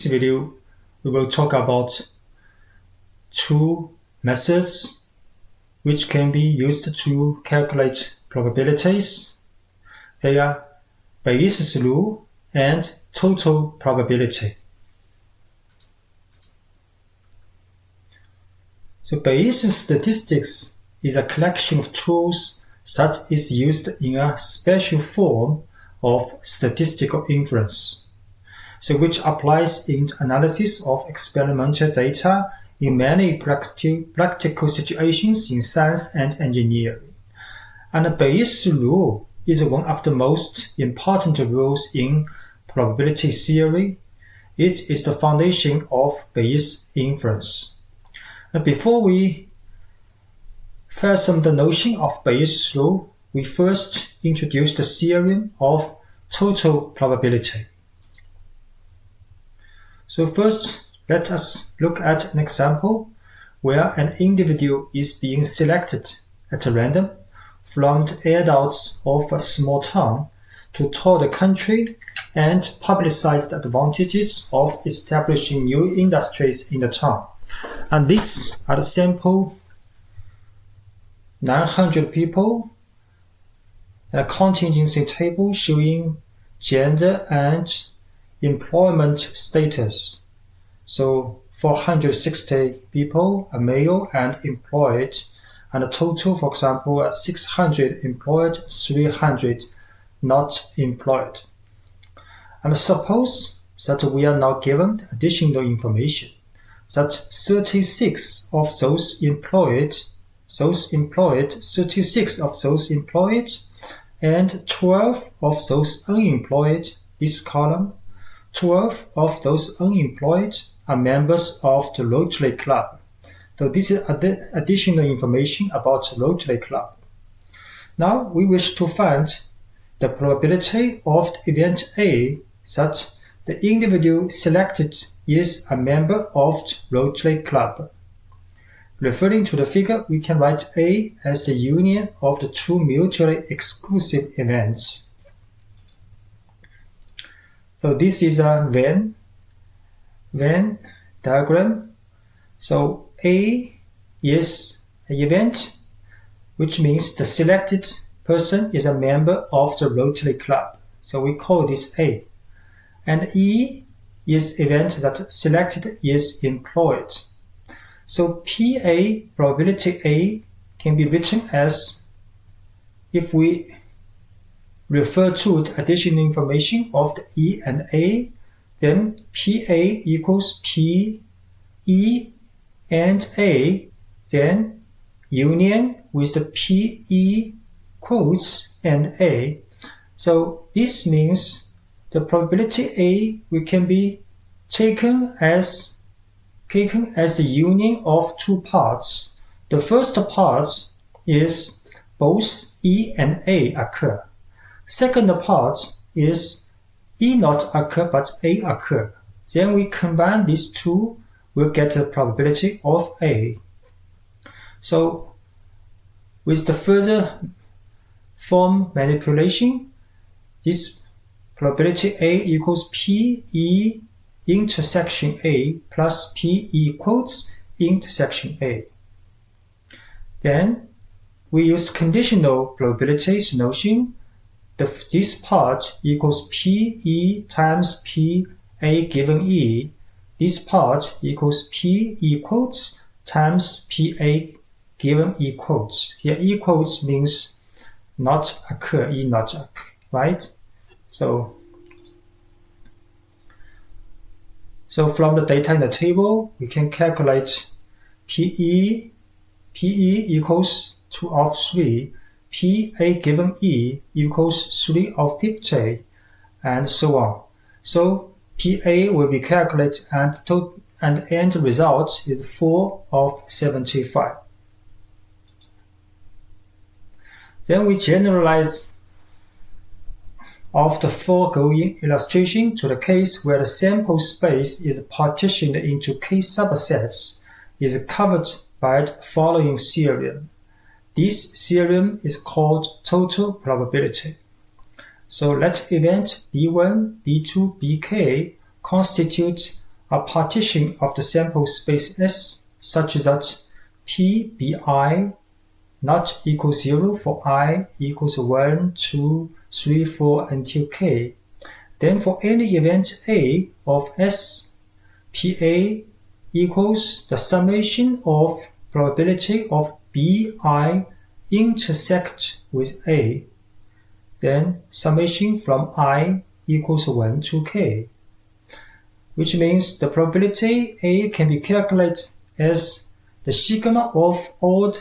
this video, we will talk about two methods which can be used to calculate probabilities. They are Bayes' rule and total probability. So Bayesian statistics is a collection of tools that is used in a special form of statistical inference, so which applies in analysis of experimental data in many practical situations in science and engineering. And the Bayes' rule is one of the most important rules in probability theory. It is the foundation of Bayes inference. And before we fathom the notion of Bayes' rule, we first introduce the theorem of total probability. So first, let us look at an example where an individual is being selected at random from the adults of a small town to tour the country and publicize the advantages of establishing new industries in the town. And these are the sample 900 people and a contingency table showing gender and employment status. So 460 people are male and employed, and a total, for example, 600 employed, 300 not employed. And suppose that we are now given additional information that 36 of those employed, 36 of those employed, and 12 of those unemployed, this column, 12 of those unemployed are members of the Rotary Club. So this is additional information about the Rotary Club. Now we wish to find the probability of the event A that the individual selected is a member of the Rotary Club. Referring to the figure, we can write A as the union of the two mutually exclusive events. So this is a Venn diagram. So A is an event, which means the selected person is a member of the Rotary Club. So we call this A. And E is the event that selected is employed. So PA, probability A, can be written as, if we refer to the additional information of the E and A, then PA equals P, E, and A, then union with the PE quotes and A. So this means the probability A we can be taken as the union of two parts. The first part is both E and A occur. Second part is E not occur but A occur. Then we combine these two, we'll get the probability of A. So with the further form manipulation, this probability A equals PE intersection A plus PE quotes intersection A. Then we use conditional probabilities notion. This part equals PE times PA given E. This part equals PE quotes times PA given E quotes. Here E quotes means not occur, E not occur, right? So from the data in the table, we can calculate PE equals 2 of 3, PA given E equals 3 of 50, and so on. So PA will be calculated and the end result is 4 of 75. Then we generalize of the foregoing illustration to the case where the sample space is partitioned into k subsets is covered by the following theorem. This theorem is called total probability. So let event B1, B2, Bk constitute a partition of the sample space S such that P bi not equals 0 for I equals 1, 2, 3, 4 until k. Then for any event A of S, PA equals the summation of probability of BI intersect with A. Then summation from I equals 1 to k, which means the probability A can be calculated as the sigma of odd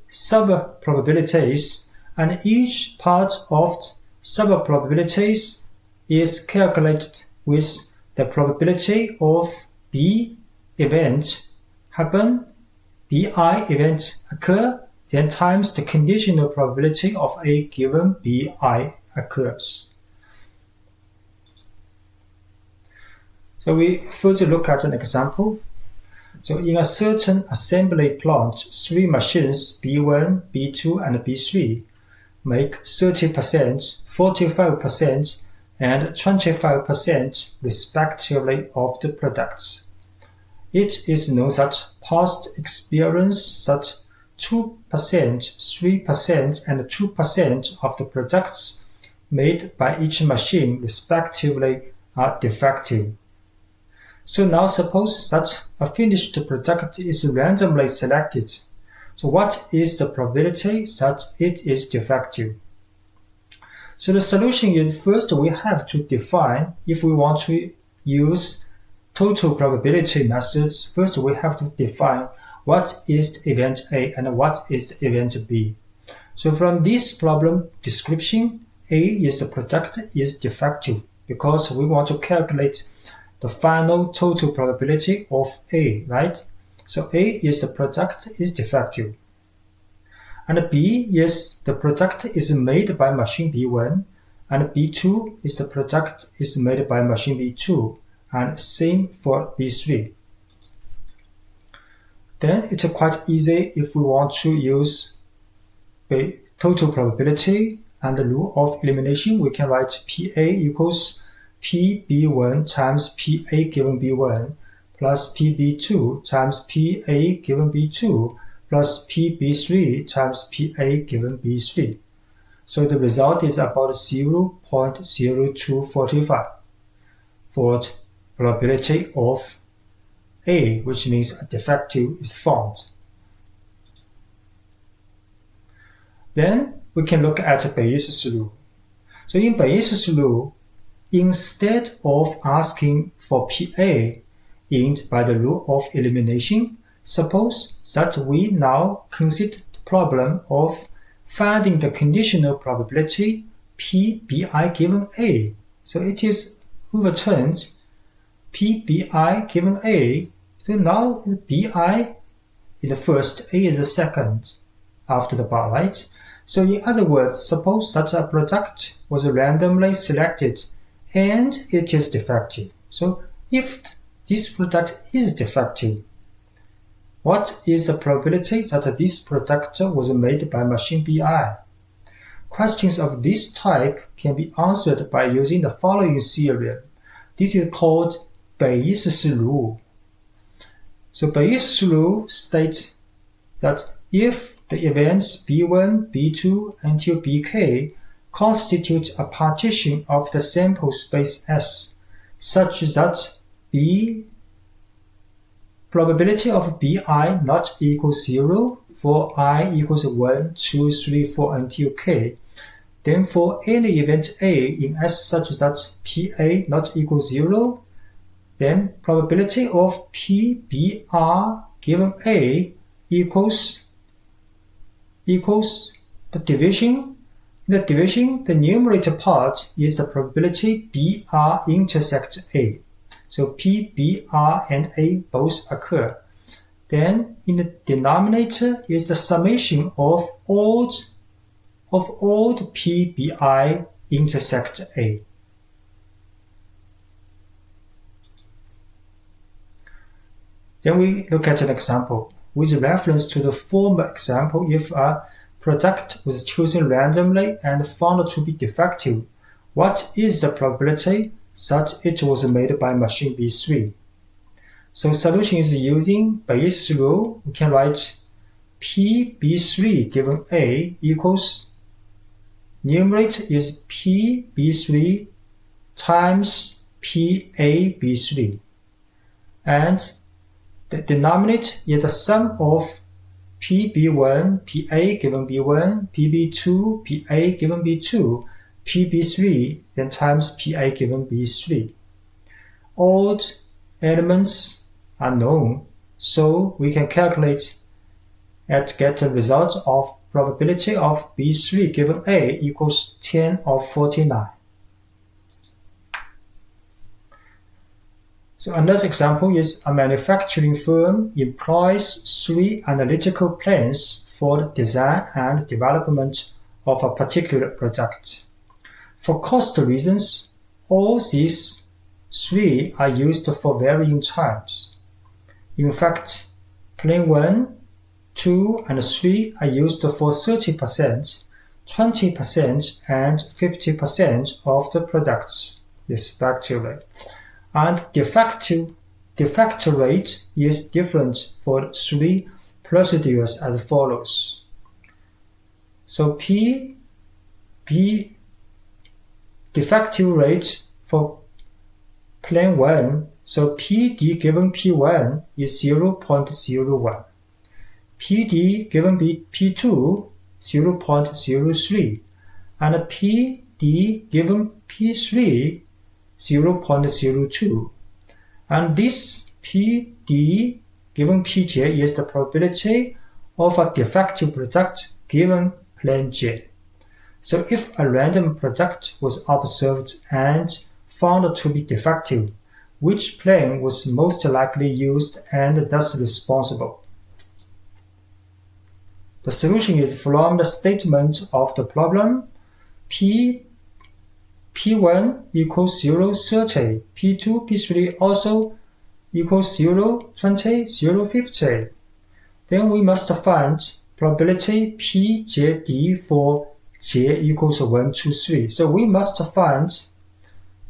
sub-probabilities, and each part of sub-probabilities is calculated with the probability of B event happen, BI event occur, then times the conditional probability of A given BI occurs. So we further look at an example. So in a certain assembly plant, 3 machines B1, B2, and B3 make 30%, 45%, and 25% respectively of the products. It is known that past experience that 2%, 3%, and 2% of the products made by each machine respectively are defective. So now suppose that a finished product is randomly selected. So what is the probability that it is defective? So the solution is, first we have to define, if we want to use total probability methods, first we have to define what is the event A and what is the event B. So from this problem description, A is the product is defective because we want to calculate the final total probability of A, right? So A is the product is defective. And B is the product is made by machine B1, and B2 is the product is made by machine B2, and same for B3. Then it's quite easy if we want to use the total probability and the rule of elimination. We can write PA equals PB1 times PA given B1 plus PB2 times PA given B2 plus PB3 times PA given B3. So the result is about 0.0245 for the probability of A, which means a defective is found. Then we can look at Bayes' rule. So in Bayes' rule, instead of asking for PA by the rule of elimination, suppose that we now consider the problem of finding the conditional probability PBI given A. So it is overturned PBI given A. So now BI is the first, A is the second after the bar, right? So in other words, suppose that a product was randomly selected and it is defective. So if this product is defective, what is the probability that this product was made by machine BI? Questions of this type can be answered by using the following theorem. This is called Bayes' rule. So Bayes' rule states that if the events B1, B2 until Bk constitute a partition of the sample space S, such that B probability of Bi not equals 0 for I equals 1, 2, 3, 4 until k. Then for any event A in S such that Pa not equals 0, then probability of PBR given A equals the division. In the division, the numerator part is the probability BR intersect A. So P, B, R, and A both occur. Then in the denominator is the summation of all P, B, I intersect A. Then we look at an example. With reference to the former example, if a product was chosen randomly and found to be defective, what is the probability such it was made by machine B3. So solution is using Bayesian rule. We can write PB3 given A equals numerator is PB3 times PAB3, and the denominator is the sum of PB1, PA given B1, PB2, PA given B2, PB3, then times PA given B3. All elements are known, so we can calculate and get the result of probability of B3 given A equals 10 of 49. So another example is a manufacturing firm employs 3 analytical plans for the design and development of a particular product. For cost reasons, all these 3 are used for varying times. In fact, plan 1, 2, and 3 are used for 30%, 20%, and 50% of the products, respectively. And defective rate is different for 3 procedures as follows. So defective rate for plan 1, so PD given P1 is 0.01. PD given P2, 0.03, and PD given P3, 0.02. And this PD given Pj is the probability of a defective product given plan J. So if a random product was observed and found to be defective, which plan was most likely used and thus responsible? The solution is from the statement of the problem. P1 equals 0, 30, P2, P3 also equals 0, 20, 0, 50. Then we must find probability PJD for J equals 1, 2, 3. So we must find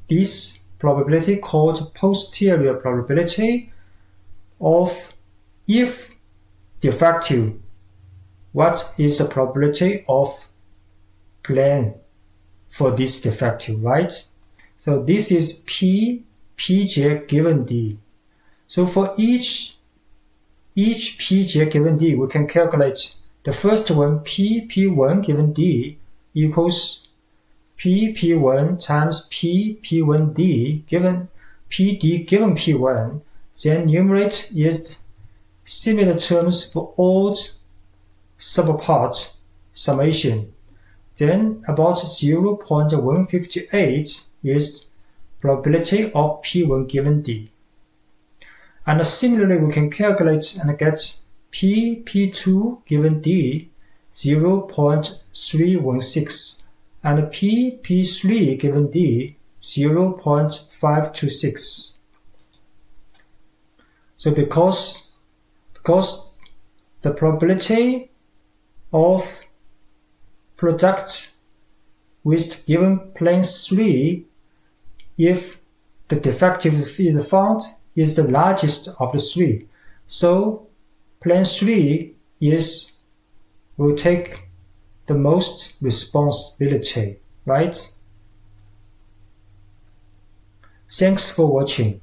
this probability called posterior probability of if defective. What is the probability of plan for this defective, right? So this is Pj given D. So for each Pj given D, we can calculate the first one, P1 given D equals P1 times P1D given PD given P1. Then numerator is similar terms for all subpart summation. Then about 0.158 is probability of P1 given D. And similarly, we can calculate and get P2 given D 0.316 and P3 given D 0.526. So because the probability of product with given plan 3, if the defective is found, is the largest of the 3. So plan 3 will take the most responsibility, right? Thanks for watching.